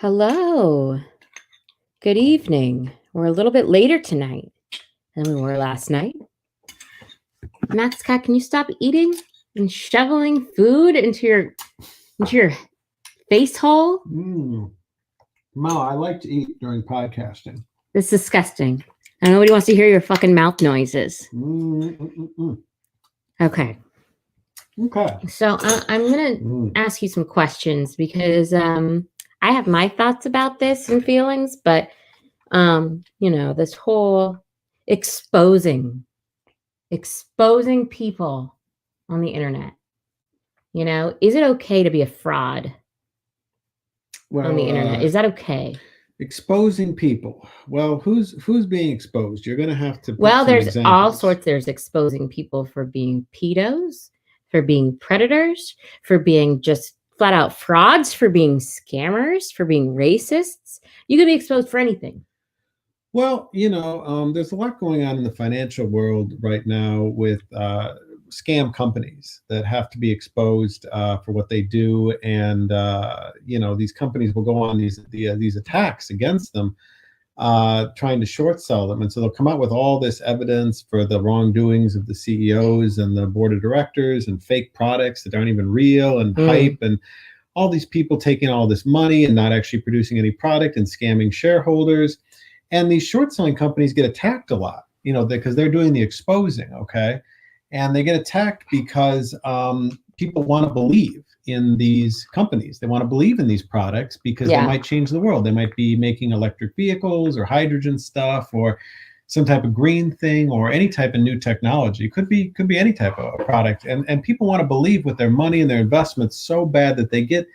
Hello. Good evening. We're a little bit later tonight than we were last night. Max Cat, can you stop eating and shoveling food into your face hole? Mo, I like to eat during podcasting. That's disgusting. And nobody wants to hear your fucking mouth noises. Okay. So I'm gonna ask you some questions because I have my thoughts about this and feelings, but this whole exposing people on the internet. Is it okay to be a fraud on the internet? Is that okay? Exposing people. Well, who's being exposed? You're going to have to. There's examples. All sorts. There's exposing people for being pedos, for being predators, for being just flat out frauds, for being scammers, for being racists. You can be exposed for anything. Well, there's a lot going on in the financial world right now with scam companies that have to be exposed for what they do, and these companies will go on these attacks against them, trying to short sell them, and so they'll come out with all this evidence for the wrongdoings of the CEOs and the board of directors and fake products that aren't even real and hype, and all these people taking all this money and not actually producing any product and scamming shareholders. And these short selling companies get attacked a lot, because they're doing the exposing, okay? And they get attacked because people want to believe in these companies. They want to believe in these products because they might change the world. They might be making electric vehicles or hydrogen stuff or some type of green thing or any type of new technology. It could be any type of product. And people want to believe with their money and their investments so bad that they get,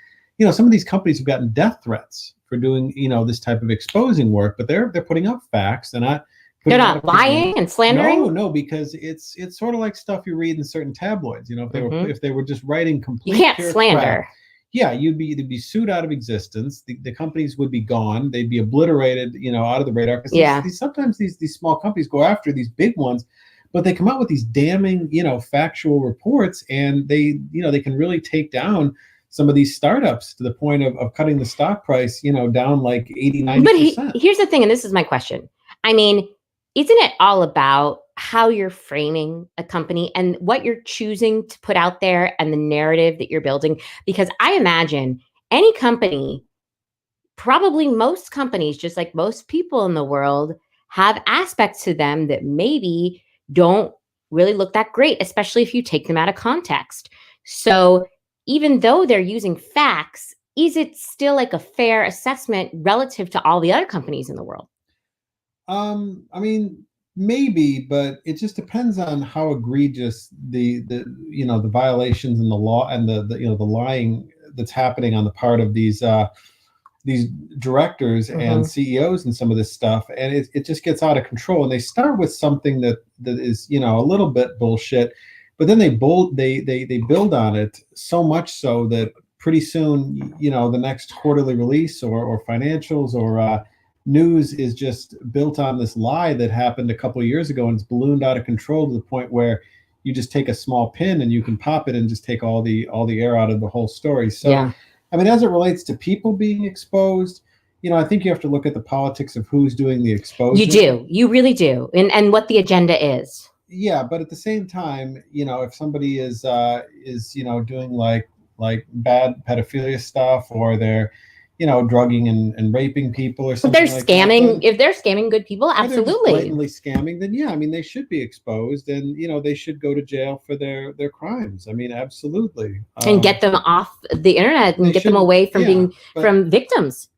some of these companies have gotten death threats for doing, this type of exposing work, but they're putting up facts. They're not lying and slandering. No, because it's sort of like stuff you read in certain tabloids. If they were just writing complete, you can't slander. Crap, you'd be sued out of existence. The companies would be gone. They'd be obliterated, out of the radar. Sometimes these small companies go after these big ones, but they come out with these damning, factual reports, and they can really take down some of these startups to the point of cutting the stock price, down like 80-90%. But here's the thing, and this is my question. I mean, isn't it all about how you're framing a company and what you're choosing to put out there and the narrative that you're building? Because I imagine any company, probably most companies, just like most people in the world, have aspects to them that maybe don't really look that great, especially if you take them out of context. So even though they're using facts, is it still like a fair assessment relative to all the other companies in the world? I mean, maybe, but it just depends on how egregious the violations in the law and the lying that's happening on the part of these directors and CEOs and some of this stuff, and it just gets out of control. And they start with something that is a little bit bullshit, but then they build on it so much so that pretty soon the next quarterly release or financials or news is just built on this lie that happened a couple of years ago, and it's ballooned out of control to the point where you just take a small pin and you can pop it and just take all the air out of the whole story. So I mean, as it relates to people being exposed, I think you have to look at the politics of who's doing the exposing. You do. You really do. And what the agenda is. Yeah, but at the same time, if somebody is doing like bad pedophilia stuff, or they're drugging and raping people or something. But they're scamming. If they're scamming good people, absolutely. Blatantly scamming, then I mean, they should be exposed, and they should go to jail for their crimes. I mean, absolutely. And get them off the internet and get them away from from victims.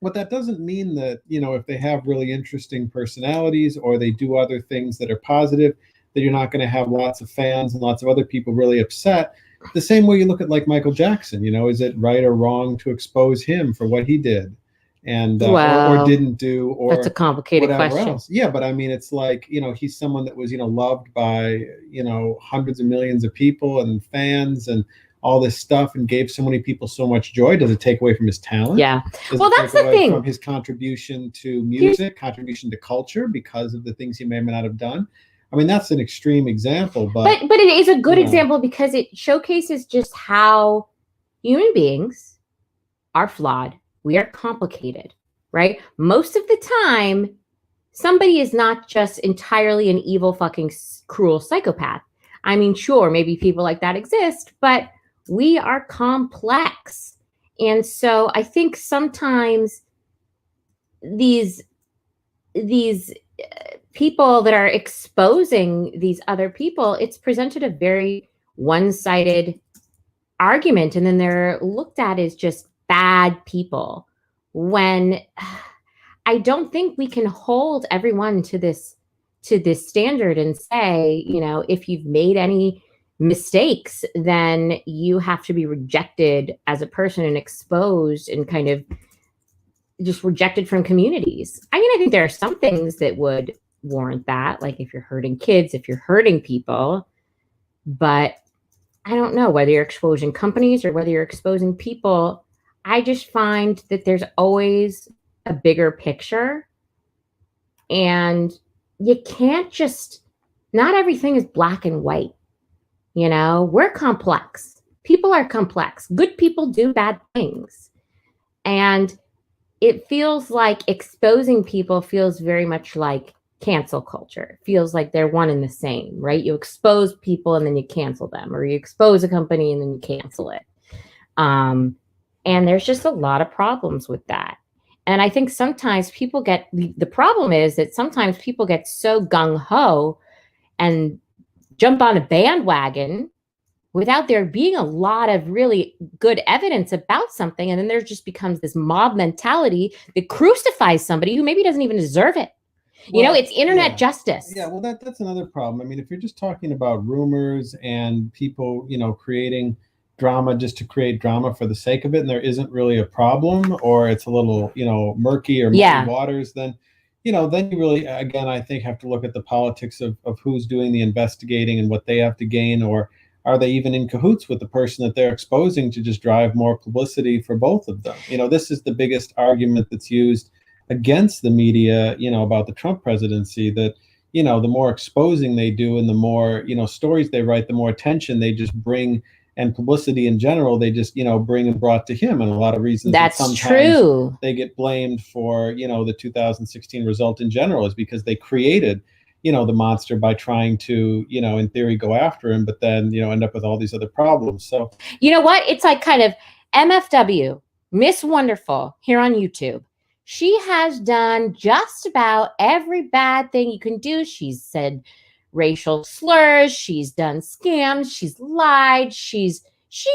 But that doesn't mean that if they have really interesting personalities or they do other things that are positive, that you're not going to have lots of fans and lots of other people really upset. The same way you look at like Michael Jackson, is it right or wrong to expose him for what he did and or didn't do, or that's a complicated question. Else. Yeah, but I mean, it's like, he's someone that was, loved by, hundreds of millions of people and fans and all this stuff, and gave so many people so much joy. Does it take away from his talent? Yeah. Does well, that's the thing. From his contribution to music, contribution to culture, because of the things he may or may not have done. I mean, that's an extreme example, but it is a good example because it showcases just how human beings are flawed We are complicated, right? Most of the time, somebody is not just entirely an evil, fucking cruel psychopath. I mean, sure, maybe people like that exist, but we are complex. And so I think sometimes these people that are exposing these other people, it's presented a very one-sided argument, and then they're looked at as just bad people, when I don't think we can hold everyone to this standard and say, if you've made any mistakes, then you have to be rejected as a person and exposed and kind of just rejected from communities. I mean, I think there are some things that would warrant that, like if you're hurting kids, if you're hurting people, but I don't know whether you're exposing companies or whether you're exposing people. I just find that there's always a bigger picture, and you can't just, not everything is black and white. We're complex. People are complex. Good people do bad things. And it feels like exposing people feels very much like cancel culture. It feels like they're one and the same, right? You expose people and then you cancel them, or you expose a company and then you cancel it. And there's just a lot of problems with that. And I think sometimes people get, the problem is that sometimes people get so gung-ho and jump on a bandwagon without there being a lot of really good evidence about something. And then there just becomes this mob mentality that crucifies somebody who maybe doesn't even deserve it. Well, it's internet justice. Yeah, well, that's another problem. I mean, if you're just talking about rumors and people, creating drama just to create drama for the sake of it, and there isn't really a problem, or it's a little, murky or muddy waters, then then you really, again, I think, have to look at the politics of who's doing the investigating and what they have to gain, or are they even in cahoots with the person that they're exposing to just drive more publicity for both of them? This is the biggest argument that's used against the media, about the Trump presidency, that, the more exposing they do and the more, stories they write, the more attention they just bring, and publicity in general, they just, bring and brought to him. And a lot of reasons that's sometimes true. They get blamed for, the 2016 result in general is because they created, the monster by trying to, in theory, go after him, but then, end up with all these other problems. So, you know what? It's like kind of MFW, Miss Wonderful, here on YouTube. She has done just about every bad thing you can do. She's said racial slurs. She's done scams. She's lied. She's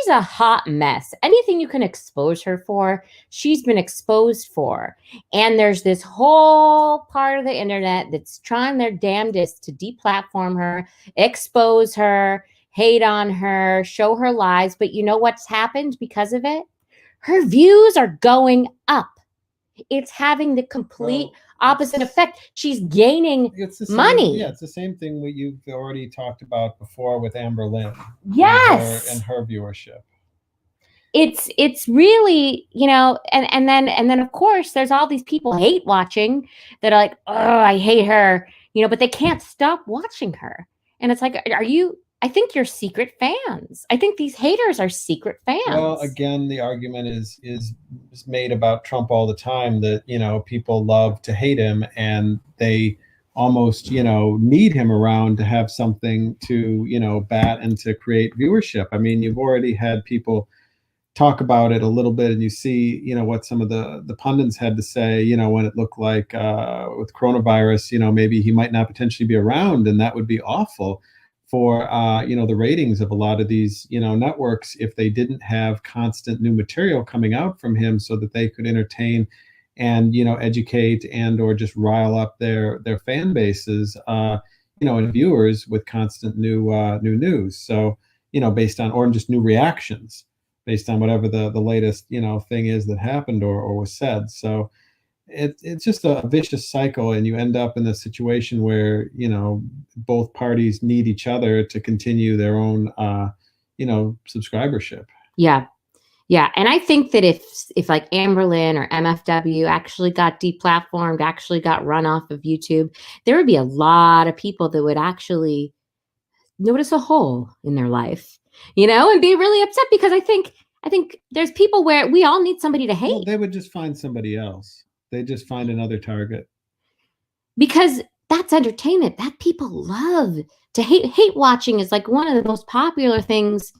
a hot mess. Anything you can expose her for, she's been exposed for. And there's this whole part of the internet that's trying their damnedest to deplatform her, expose her, hate on her, show her lies. But you know what's happened because of it? Her views are going up. It's having the complete opposite effect. She's gaining money. Yeah, it's the same thing that you've already talked about before with Amber Lynn. Yes, and her viewership. It's really, and then of course there's all these people hate watching that are like, oh, I hate her, but they can't stop watching her. And it's like, I think you're secret fans. I think these haters are secret fans. Well, again, the argument is made about Trump all the time that, people love to hate him and they almost, need him around to have something to, bat and to create viewership. I mean, you've already had people talk about it a little bit, and you see, what some of the pundits had to say, when it looked like with coronavirus, maybe he might not potentially be around, and that would be awful for the ratings of a lot of these networks if they didn't have constant new material coming out from him, so that they could entertain and educate and or just rile up their fan bases and viewers with constant new news. So based on, or just new reactions based on whatever the latest thing is that happened or was said. So it's just a vicious cycle, and you end up in a situation where both parties need each other to continue their own subscribership. Yeah And I think that if like Amberlynn or MFW actually got deplatformed, actually got run off of YouTube, there would be a lot of people that would actually notice a hole in their life, and be really upset, because I think I think there's people where we all need somebody to Well, hate they would just find somebody else. They just find another target. because that's entertainment that people love to hate. Hate watching is like one of the most popular things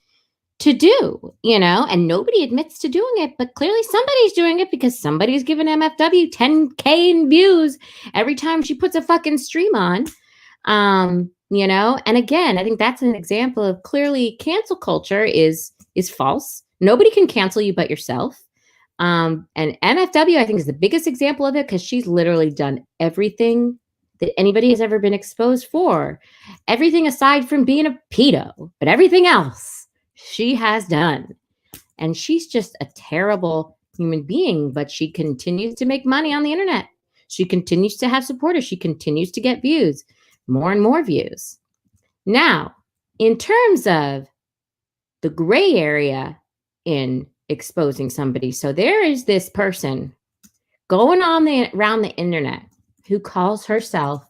to do, and nobody admits to doing it, but clearly somebody's doing it because somebody's giving MFW 10K in views every time she puts a fucking stream on. And again, I think that's an example of clearly cancel culture is false. Nobody can cancel you but yourself. And MFW, I think, is the biggest example of it because she's literally done everything that anybody has ever been exposed for. Everything aside from being a pedo, but everything else she has done. And she's just a terrible human being, but she continues to make money on the internet. She continues to have supporters. She continues to get views, more and more views. Now, in terms of the gray area in exposing somebody, so there is this person going around the internet who calls herself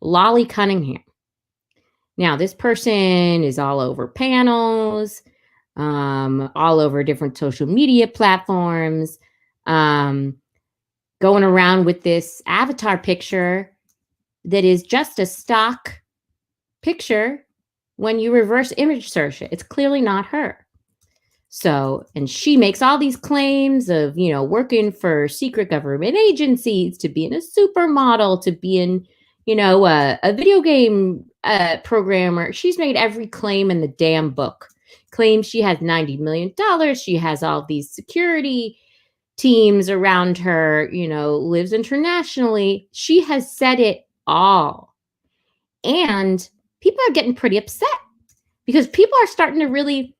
Lolly Cunningham. Now, this person is all over panels, all over different social media platforms, going around with this avatar picture that is just a stock picture. When you reverse image search it, it's clearly not her. So, and she makes all these claims of, working for secret government agencies, to being a supermodel, to being, a video game programmer. She's made every claim in the damn book. Claims she has $90 million. She has all these security teams around her, lives internationally. She has said it all. And people are getting pretty upset because people are starting to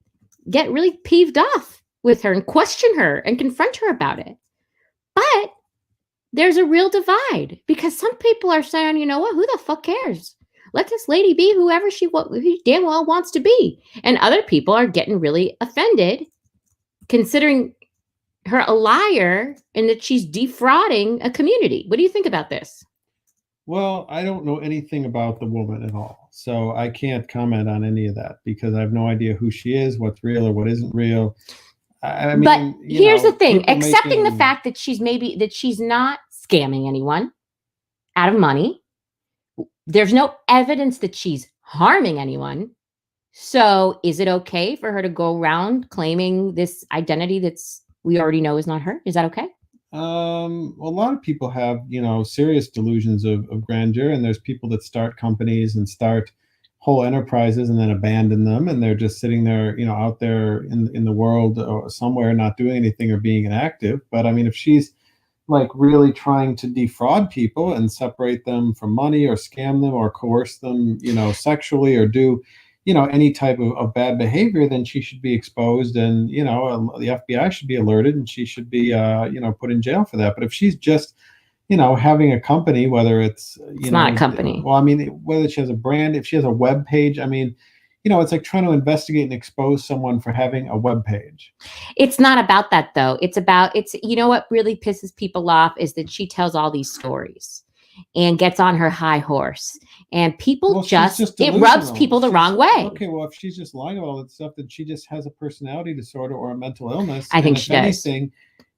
get really peeved off with her and question her and confront her about it. But there's a real divide because some people are saying, you know what, who the fuck cares? Let this lady be whoever she damn well wants to be. And other people are getting really offended, considering her a liar and that she's defrauding a community. What do you think about this? Well, I don't know anything about the woman at all, so I can't comment on any of that because I have no idea who she is, what's real or what isn't real. I mean, but here's the thing: accepting the fact that she's not scamming anyone out of money. There's no evidence that she's harming anyone. So, is it okay for her to go around claiming this identity that's we already know is not her? Is that okay? A lot of people have, serious delusions of grandeur, and there's people that start companies and start whole enterprises and then abandon them, and they're just sitting there, out there in the world or somewhere, not doing anything or being inactive. But I mean, if she's like really trying to defraud people and separate them from money or scam them or coerce them, sexually or do, any type of bad behavior, then she should be exposed and, the FBI should be alerted and she should be, put in jail for that. But if she's just, having a company, whether it's not a company. Well, I mean, whether she has a brand, if she has a web page, I mean, it's like trying to investigate and expose someone for having a web page. It's not about that, though. It's what really pisses people off is that she tells all these stories and gets on her high horse. And people it rubs people the wrong way. Okay, well, if she's just lying about all that stuff, then she just has a personality disorder or a mental illness. I think she does. Anything,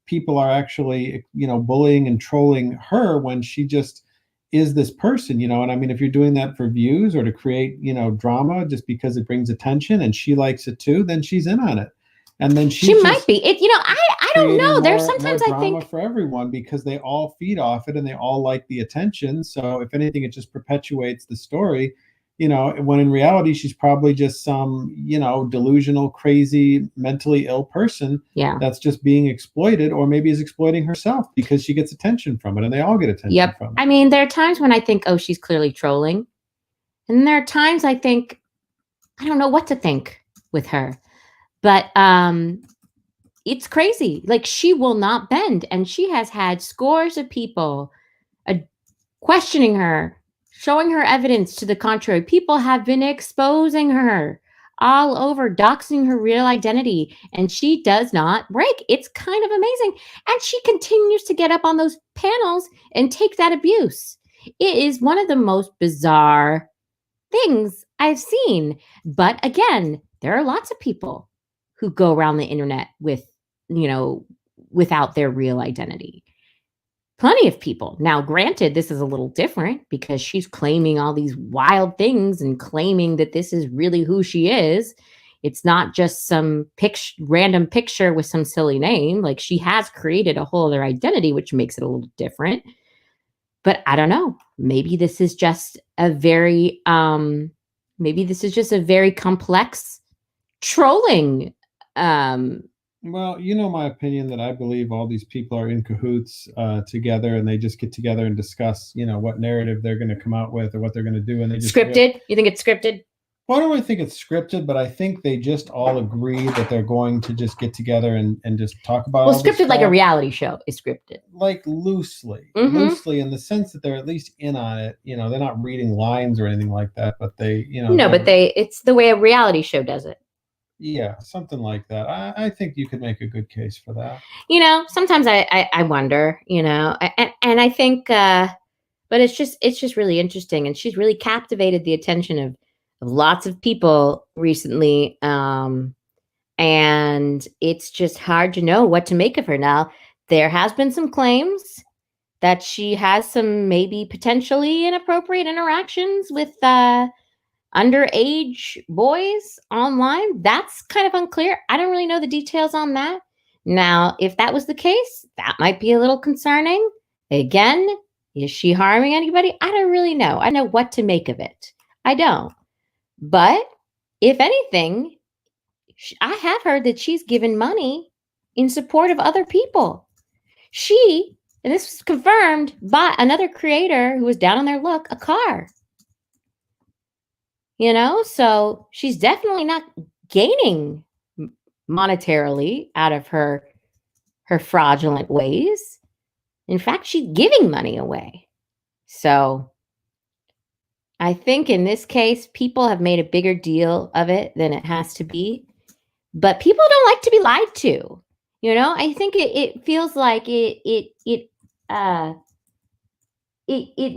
people are actually, bullying and trolling her when she just is this person, and I mean, if you're doing that for views or to create, drama just because it brings attention and she likes it too, then she's in on it. And then she might be it. I don't know. There's sometimes more I think for everyone because they all feed off it and they all like the attention. So if anything, it just perpetuates the story, when in reality, she's probably just some, delusional, crazy, mentally ill person. Yeah. That's just being exploited or maybe is exploiting herself because she gets attention from it and they all get attention from it. I mean, there are times when I think, oh, she's clearly trolling. And there are times I think, I don't know what to think with her. But it's crazy. Like, she will not bend. And she has had scores of people questioning her, showing her evidence to the contrary. People have been exposing her all over, doxing her real identity. And she does not break. It's kind of amazing. And she continues to get up on those panels and take that abuse. It is one of the most bizarre things I've seen. But again, there are lots of people who go around the internet with, without their real identity. Plenty of people. Now, granted, this is a little different because she's claiming all these wild things and claiming that this is really who she is. It's not just some random picture with some silly name. Like, she has created a whole other identity, which makes it a little different. But I don't know. Maybe this is just a very complex trolling. Well, you know my opinion that I believe all these people are in cahoots together, and they just get together and discuss, what narrative they're going to come out with or what they're going to do, and they just scripted. You think it's scripted? Well, I don't really think it's scripted, but I think they just all agree that they're going to just get together and just talk about. Well, scripted like a reality show is scripted. Like loosely in the sense that they're at least in on it. They're not reading lines or anything like that, but they, it's the way a reality show does it. Yeah, something like that. I think you could make a good case for that. Sometimes I wonder, and I think, but it's just really interesting, and she's really captivated the attention of lots of people recently, and it's just hard to know what to make of her now. There has been some claims that she has some maybe potentially inappropriate interactions with underage boys online. That's kind of unclear. I don't really know the details on that. Now, if that was the case, that might be a little concerning. Again, is she harming anybody? I don't really know. I know what to make of it. I don't. But if anything, I have heard that she's given money in support of other people. She, and this was confirmed by another creator who was down on their luck, a car. So she's definitely not gaining monetarily out of her fraudulent ways. In fact, she's giving money away. So I think in this case, people have made a bigger deal of it than it has to be. But people don't like to be lied to. I think it feels like it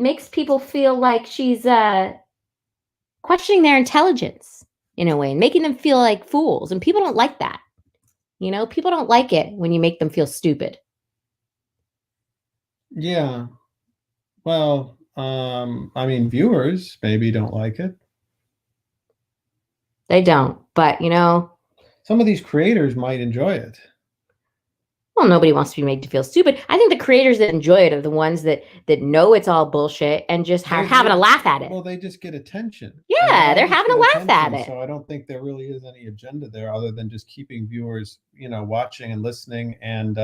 makes people feel like she's questioning their intelligence in a way and making them feel like fools. And people don't like that. People don't like it when you make them feel stupid. Yeah. Well, viewers maybe don't like it. They don't, but some of these creators might enjoy it. Well, nobody wants to be made to feel stupid. I think the creators that enjoy it are the ones that know it's all bullshit and just are having a laugh at it. Well, they just get attention. Yeah, they're having a laugh at it. So I don't think there really is any agenda there other than just keeping viewers, watching and listening and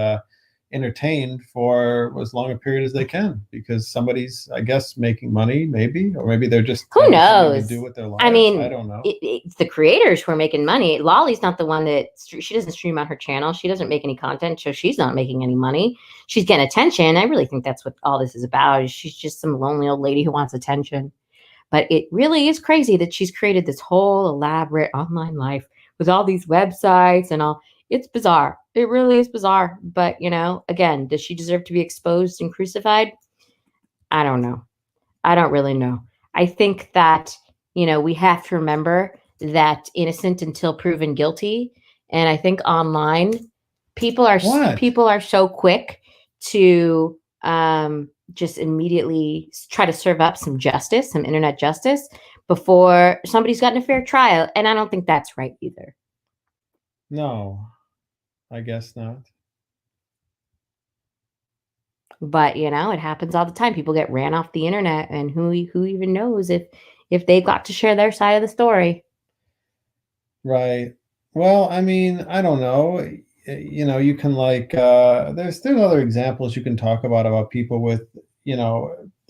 entertained for as long a period as they can, because somebody's, I guess, making money, maybe, or maybe they're just who knows to do with their lives. I mean, I don't know. It's the creators who are making money. Lolly's not the one that she doesn't stream on her channel. She doesn't make any content, so she's not making any money. She's getting attention. I really think that's what all this is about. She's just some lonely old lady who wants attention. But it really is crazy that she's created this whole elaborate online life with all these websites and all. It's bizarre. It really is bizarre. But, again, does she deserve to be exposed and crucified? I don't know. I don't really know. I think that, we have to remember that innocent until proven guilty. And I think online people are so quick to just immediately try to serve up some justice, some internet justice before somebody's gotten a fair trial. And I don't think that's right either. No. I guess not. But it happens all the time. People get ran off the internet, and who even knows if they've got to share their side of the story. Right. Well, I don't know. You can there's other examples you can talk about people with,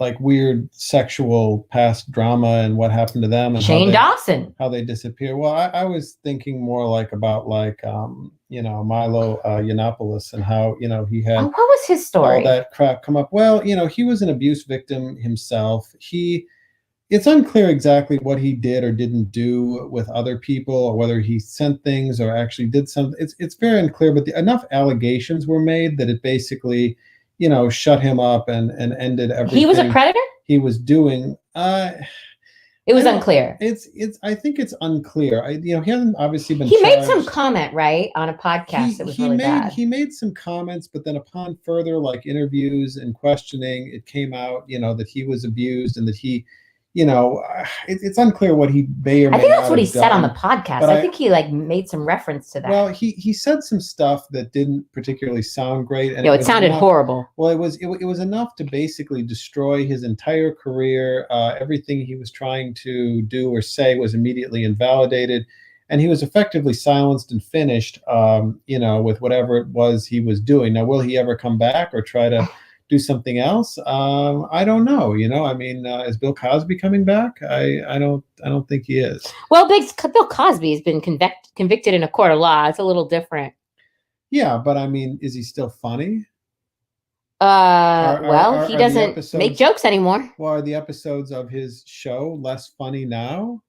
like weird sexual past drama and what happened to them and Shane Dawson, how they disappear. Well, I was thinking more about Milo Yiannopoulos and how he had what was his story? All that crap come up. Well, he was an abuse victim himself. It's unclear exactly what he did or didn't do with other people, or whether he sent things or actually did something. It's very unclear, but enough allegations were made that it basically shut him up and ended everything he was a predator? He was doing. It was I don't- unclear. I think it's unclear. He hasn't obviously been He made some charged. comment, right, on a podcast that was really bad. He made some comments, but then upon further like interviews and questioning, it came out, that he was abused and that he, it's unclear what he may or may I think not that's what he have said on the done. podcast. But I think he like made some reference to that. Well, he said some stuff that didn't particularly sound great, and it was sounded enough, horrible. Well, it was enough to basically destroy his entire career. Everything he was trying to do or say was immediately invalidated, and he was effectively silenced and finished. With whatever it was he was doing. Now, will he ever come back or try to do something else? I don't know. Is Bill Cosby coming back? I don't think he is. Well, Bill Cosby has been convicted in a court of law. It's a little different. Yeah, but is he still funny? He doesn't make jokes anymore. Well, are the episodes of his show less funny now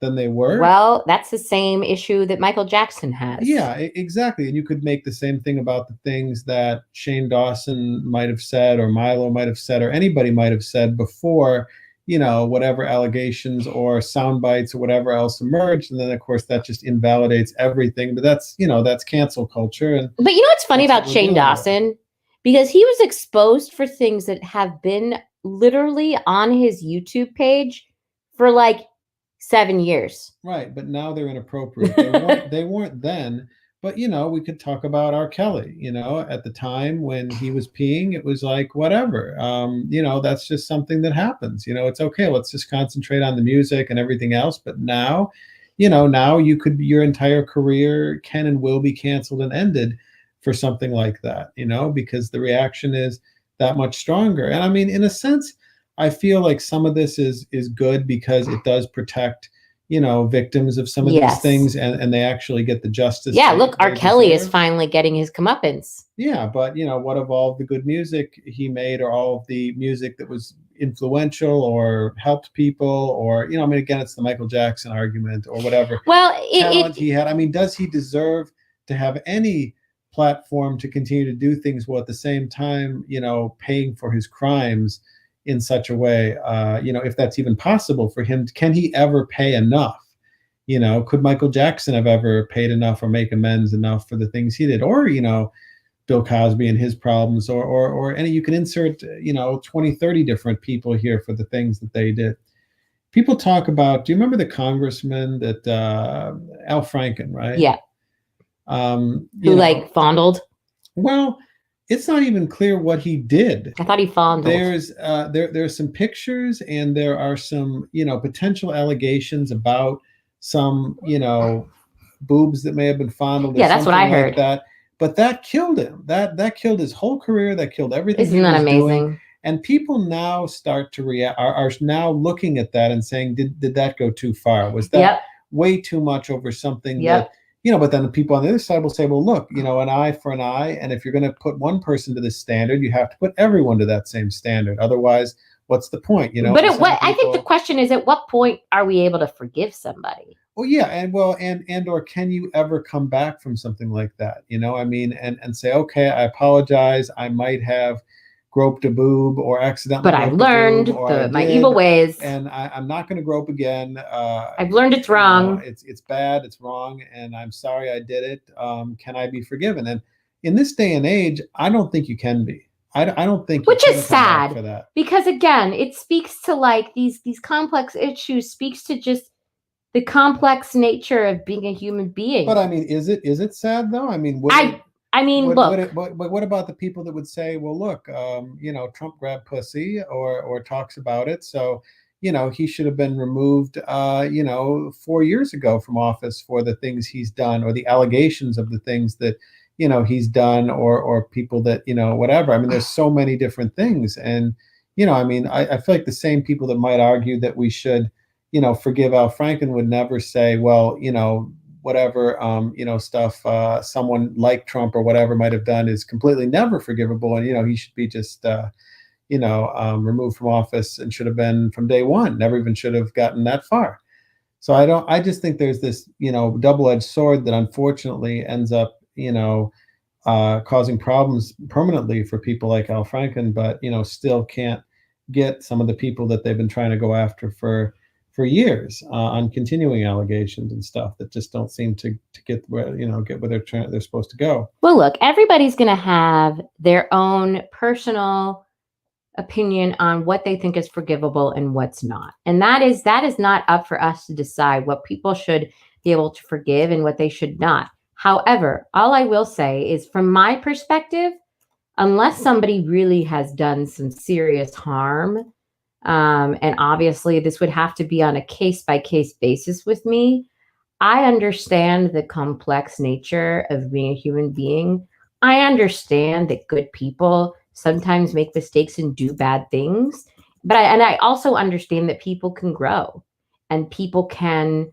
than they were? Well, that's the same issue that Michael Jackson has. Yeah, exactly. And you could make the same thing about the things that Shane Dawson might have said or Milo might have said or anybody might have said before, whatever allegations or sound bites or whatever else emerged. And then, of course, that just invalidates everything. But that's cancel culture. But you know what's funny about Shane Dawson? Because he was exposed for things that have been literally on his YouTube page for like 7 years. Right, but now they're inappropriate. They weren't then. But we could talk about R. Kelly. At the time when he was peeing, it was like whatever. That's just something that happens. It's okay. Let's just concentrate on the music and everything else. But now, now your entire career can and will be canceled and ended for something like that. Because the reaction is that much stronger. And in a sense, I feel like some of this is good because it does protect, victims of some of these things, and they actually get the justice. Yeah, look, R. Kelly is finally getting his comeuppance. Yeah, but what of all the good music he made, or all of the music that was influential or helped people, or again, it's the Michael Jackson argument or whatever. Well, talent he had. Does he deserve to have any platform to continue to do things while at the same time, paying for his crimes in such a way, if that's even possible for him? Can he ever pay enough? Could Michael Jackson have ever paid enough or make amends enough for the things he did? Or, Bill Cosby and his problems, or any, you can insert, 20, 30 different people here for the things that they did. People talk about, do you remember the congressman that, Al Franken, right? Yeah. Who fondled? Well, it's not even clear what he did. I thought he fondled. There's some pictures, and there are some, potential allegations about some, boobs that may have been fondled. Yeah, that's what I heard. But that killed him. That killed his whole career. That killed everything. Isn't that amazing? Doing. And people now start to react. Are now looking at that and saying, did that go too far? Was that way too much over something that? But then the people on the other side will say, well, look, an eye for an eye. And if you're going to put one person to this standard, you have to put everyone to that same standard. Otherwise, what's the point? But I think the question is, at what point are we able to forgive somebody? Well, yeah. And or can you ever come back from something like that? And say, okay, I apologize. I might have groped a boob or accidentally. But I've learned my evil ways. And I'm not going to grope again. I've learned it's wrong. It's bad. It's wrong. And I'm sorry I did it. Can I be forgiven? And in this day and age, I don't think you can be. I don't think. Which is sad. For that. Because again, it speaks to these complex issues, speaks to just the complex nature of being a human being. But is it sad though? What about the people that would say, well, look, Trump grabbed pussy or talks about it. So, he should have been removed, 4 years ago from office for the things he's done, or the allegations of the things that, he's done, or people that, whatever. There's so many different things. And, I feel like the same people that might argue that we should, forgive Al Franken would never say, well, whatever, stuff someone like Trump or whatever might have done is completely never forgivable. And, he should be just, removed from office and should have been from day one, never even should have gotten that far. So I just think there's this, double-edged sword that unfortunately ends up, causing problems permanently for people like Al Franken, but, still can't get some of the people that they've been trying to go after for for years on continuing allegations and stuff that just don't seem to get where get where they're supposed to go. Well, look, everybody's going to have their own personal opinion on what they think is forgivable and what's not. And that is not up for us to decide what people should be able to forgive and what they should not. However, all I will say is from my perspective, unless somebody really has done some serious harm, and obviously this would have to be on a case-by-case basis with me, I understand the complex nature of being a human being. I understand that good people sometimes make mistakes and do bad things, but I also understand that people can grow and people can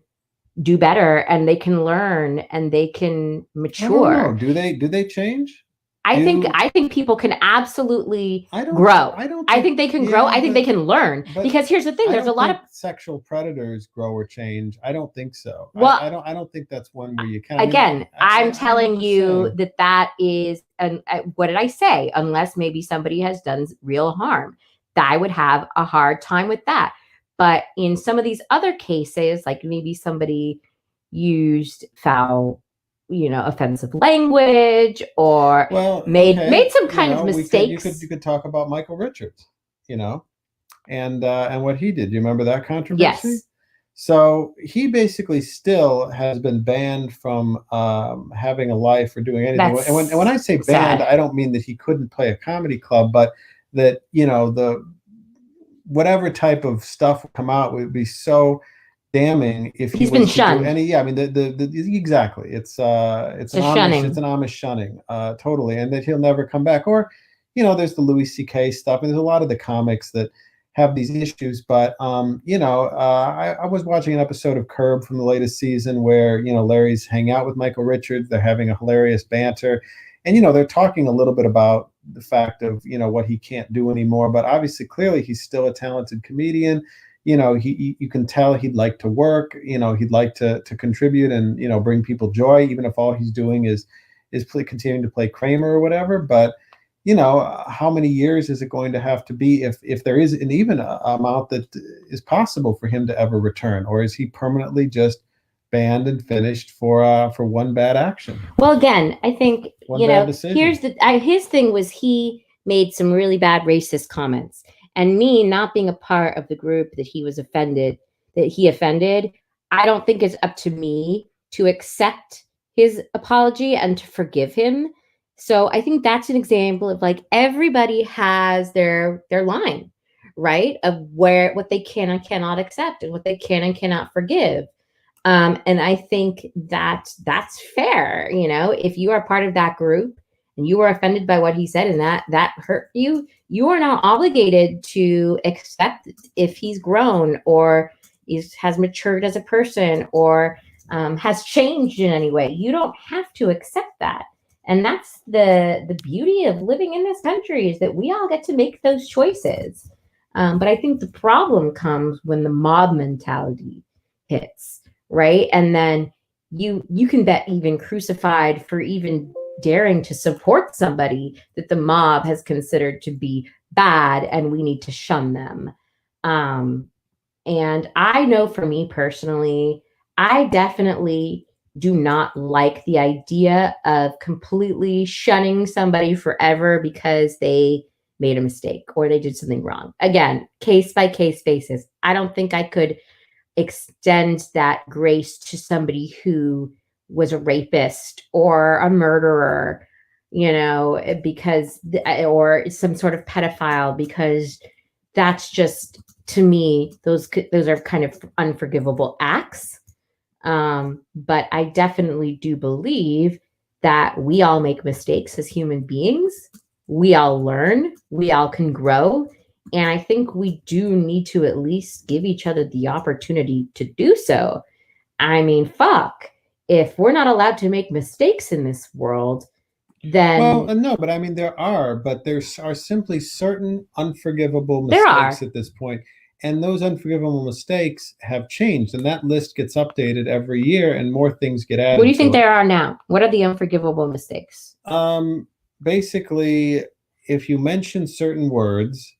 do better and they can learn and they can mature. Do they change? I think people can absolutely grow. I think they can grow. I think they can learn. Because here's the thing: there's a lot of sexual predators grow or change. I don't think so. Well, I don't think that's one where you can. Again, I'm telling you that is. What did I say? Unless maybe somebody has done real harm, I would have a hard time with that. But in some of these other cases, like maybe somebody used foul, offensive language or made some kind of mistakes. You could talk about Michael Richards, and what he did. Do you remember that controversy? Yes. So he basically still has been banned from having a life or doing anything. And when I say banned, I don't mean that he couldn't play a comedy club, but that the whatever type of stuff would come out would be so damning if he's been shunned. Exactly. It's an Amish shunning, totally, and that he'll never come back. Or, there's the Louis C.K. stuff, and there's a lot of the comics that have these issues. But I was watching an episode of Curb from the latest season where Larry's hanging out with Michael Richards. They're having a hilarious banter, and they're talking a little bit about the fact of what he can't do anymore. But obviously, clearly, he's still a talented comedian. You can tell he'd like to work, he'd like to contribute and, bring people joy, even if all he's doing is continuing to play Kramer or whatever. But, how many years is it going to have to be if there is an even amount that is possible for him to ever return? Or is he permanently just banned and finished for one bad action? Well, again, I think, here's his thing was he made some really bad racist comments. And me not being a part of the group that he offended, I don't think it's up to me to accept his apology and to forgive him. So I think that's an example of like everybody has their line, right? Of what they can and cannot accept and what they can and cannot forgive. And I think that's fair. If you are part of that group and you were offended by what he said and that hurt you, you are not obligated to accept if he's grown or has matured as a person or has changed in any way. You don't have to accept that. And that's the beauty of living in this country is that we all get to make those choices. But I think the problem comes when the mob mentality hits, right? And then you can get even crucified for even daring to support somebody that the mob has considered to be bad and we need to shun them. And I know for me personally, I definitely do not like the idea of completely shunning somebody forever because they made a mistake or they did something wrong. Again, case by case basis. I don't think I could extend that grace to somebody who was a rapist or a murderer, because or some sort of pedophile, because that's just, to me, those are kind of unforgivable acts. But I definitely do believe that we all make mistakes as human beings. We all learn, we all can grow. And I think we do need to at least give each other the opportunity to do so. I mean, fuck. If we're not allowed to make mistakes in this world, then no, but I mean there are simply certain unforgivable mistakes at this point, and those unforgivable mistakes have changed, and that list gets updated every year, and more things get added. What do you think there are now? What are the unforgivable mistakes? Basically, if you mention certain words,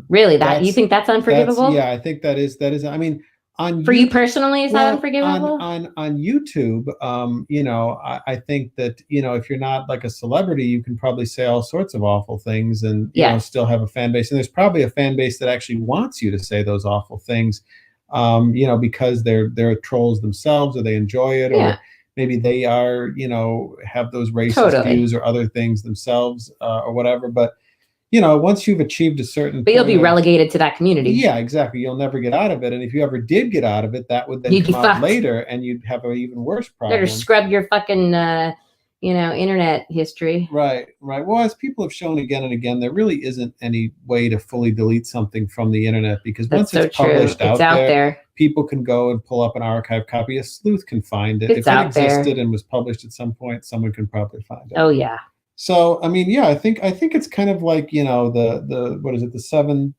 Really, that you think that's unforgivable? Yeah, I think that is. I mean, on For you personally, is that unforgivable? on YouTube, I think that if you're not like a celebrity, you can probably say all sorts of awful things and Yes. still have a fan base. And there's probably a fan base that actually wants you to say those awful things, because they're trolls themselves, or they enjoy it, Yeah. or maybe they are, have those racist Totally. views or other things themselves, or whatever. But once you've achieved a certain But you'll point be relegated to that community. yeah, exactly. You'll never get out of it. And if you ever did get out of it, that would then You'd be come out fucked. later and you'd have an even worse Better problem. scrub your fucking, internet history. Right. Well, as people have shown again and again, there really isn't any way to fully delete something from the internet, because That's once it's so true. published It's out there. people can go and pull up an archive copy. A sleuth can find it. It's If it out there. existed and was published at some point, someone can probably find it. Oh yeah. So, I mean, yeah, I think it's kind of like, the what is it, the 7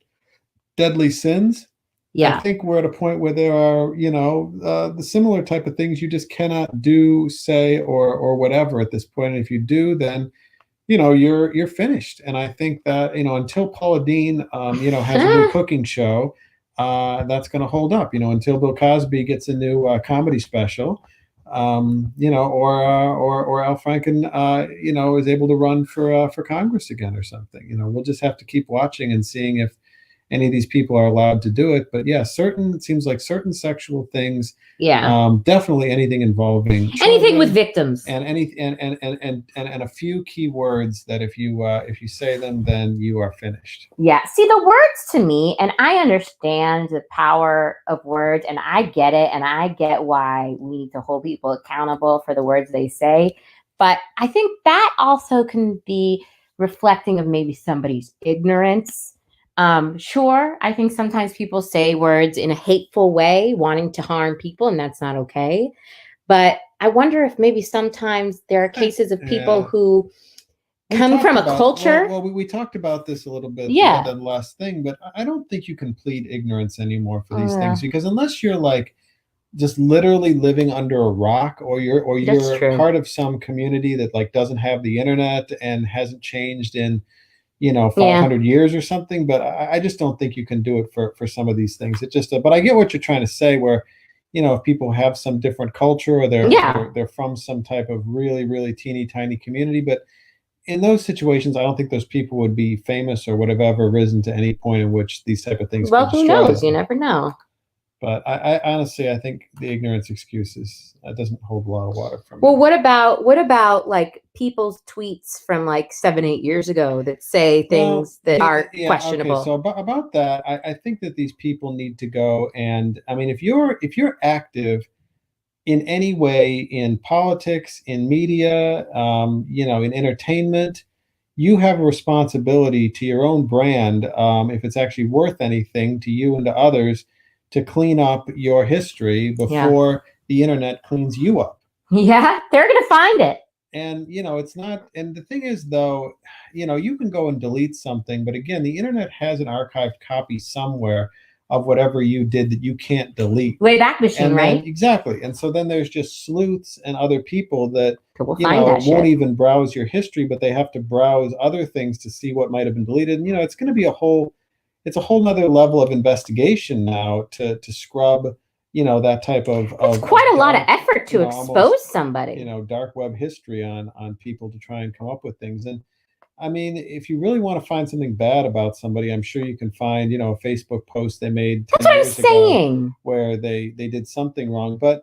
deadly sins? Yeah. I think we're at a point where there are, the similar type of things you just cannot do, say, or whatever at this point. And if you do, then, you're finished. And I think that, until Paula Deen, has a new cooking show, that's going to hold up. Until Bill Cosby gets a new comedy special, or Al Franken, is able to run for Congress again or something. We'll just have to keep watching and seeing if any of these people are allowed to do it. But yeah, it seems like certain sexual things. Yeah. Definitely anything involving anything with victims and a few key words that if you say them, then you are finished. Yeah. See, the words to me, and I understand the power of words, and I get it, and I get why we need to hold people accountable for the words they say. But I think that also can be reflecting of maybe somebody's ignorance. Sure, I think sometimes people say words in a hateful way, wanting to harm people, and that's not okay. But I wonder if maybe sometimes there are cases of people who come from a culture. Well, we talked about this a little bit. Yeah. The last thing, but I don't think you can plead ignorance anymore for these things, because unless you're like just literally living under a rock, or you're part of some community that like doesn't have the internet and hasn't changed in 500 years or something. But I just don't think you can do it for some of these things. It just but I get what you're trying to say, where if people have some different culture, or they're from some type of really, really teeny tiny community. But in those situations, I don't think those people would be famous or would have ever risen to any point in which these type of things. Well, who knows? You never know. But I honestly, I think the ignorance excuses doesn't hold a lot of water for me. Well, what about like people's tweets from like 7-8 years ago that say things that are questionable? Okay, so about that, I think that these people need to go. And I mean, if you're active in any way in politics, in media, in entertainment, you have a responsibility to your own brand, if it's actually worth anything to you and to others, to clean up your history before the internet cleans you up. Yeah, they're going to find it. And, it's not. And the thing is, though, you can go and delete something. But again, the internet has an archived copy somewhere of whatever you did that you can't delete. Wayback Machine, right? Exactly. And so then there's just sleuths and other people that, won't even browse your history, but they have to browse other things to see what might have been deleted. And, it's going to be it's a whole nother level of investigation now to scrub, that type of. It's quite a lot of effort to expose somebody. Dark web history on people to try and come up with things. And I mean, if you really want to find something bad about somebody, I'm sure you can find, a Facebook post they made 10 years ago where they did something wrong. But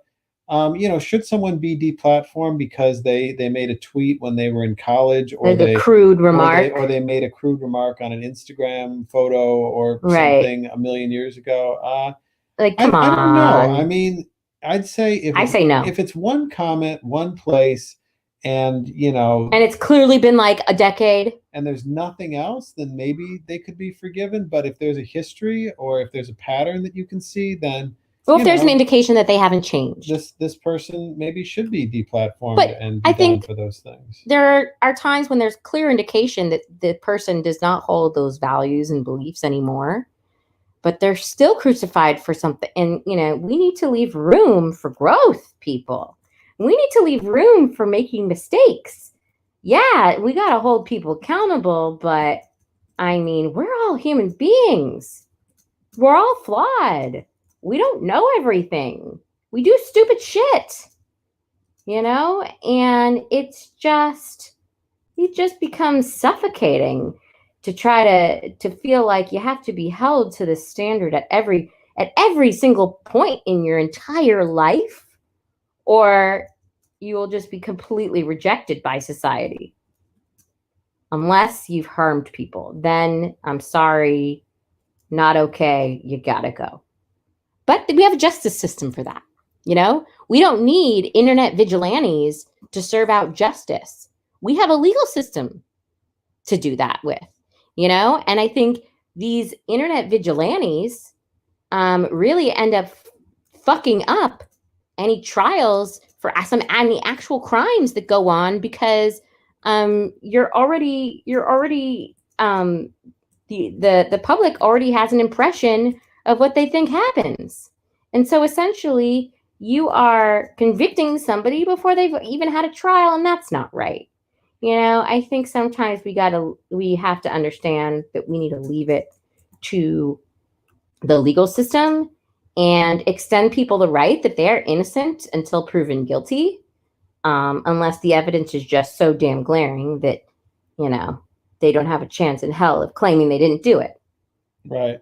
should someone be deplatformed because they made a tweet when they were in college, or a crude remark, or they made a crude remark on an Instagram photo or something a million years ago? Come on. I don't know. I mean, I'd say say no. If it's one comment, one place, and and it's clearly been like a decade, and there's nothing else, then maybe they could be forgiven. But if there's a history, or if there's a pattern that you can see, then. Well, if there's an indication that they haven't changed, this person maybe should be deplatformed. But and I think for those things. There are times when there's clear indication that the person does not hold those values and beliefs anymore, but they're still crucified for something. And, we need to leave room for growth, people. We need to leave room for making mistakes. Yeah, we got to hold people accountable, but I mean, we're all human beings. We're all flawed. We don't know everything. We do stupid shit, and it just becomes suffocating to try to feel like you have to be held to the standard at every single point in your entire life, or you will just be completely rejected by society. Unless you've harmed people, then I'm sorry, not okay, you gotta go. But we have a justice system for that. We don't need internet vigilantes to serve out justice. We have a legal system to do that with, and I think these internet vigilantes really end up fucking up any trials for any actual crimes that go on, because you're already the public already has an impression of what they think happens. And so essentially you are convicting somebody before they've even had a trial, and that's not right. I think sometimes we have to understand that we need to leave it to the legal system and extend people the right that they are innocent until proven guilty, unless the evidence is just so damn glaring that, they don't have a chance in hell of claiming they didn't do it. Right.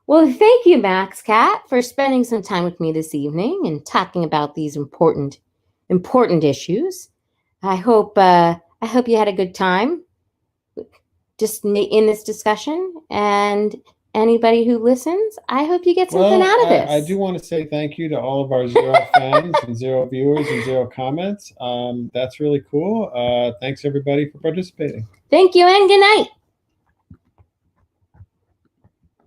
Well, thank you, Max Cat, for spending some time with me this evening and talking about these important issues. I hope you had a good time just in this discussion, and anybody who listens, I hope you get something out of this. I do want to say thank you to all of our 0 fans and 0 viewers and 0 comments. That's really cool. Thanks everybody for participating. Thank you and good night.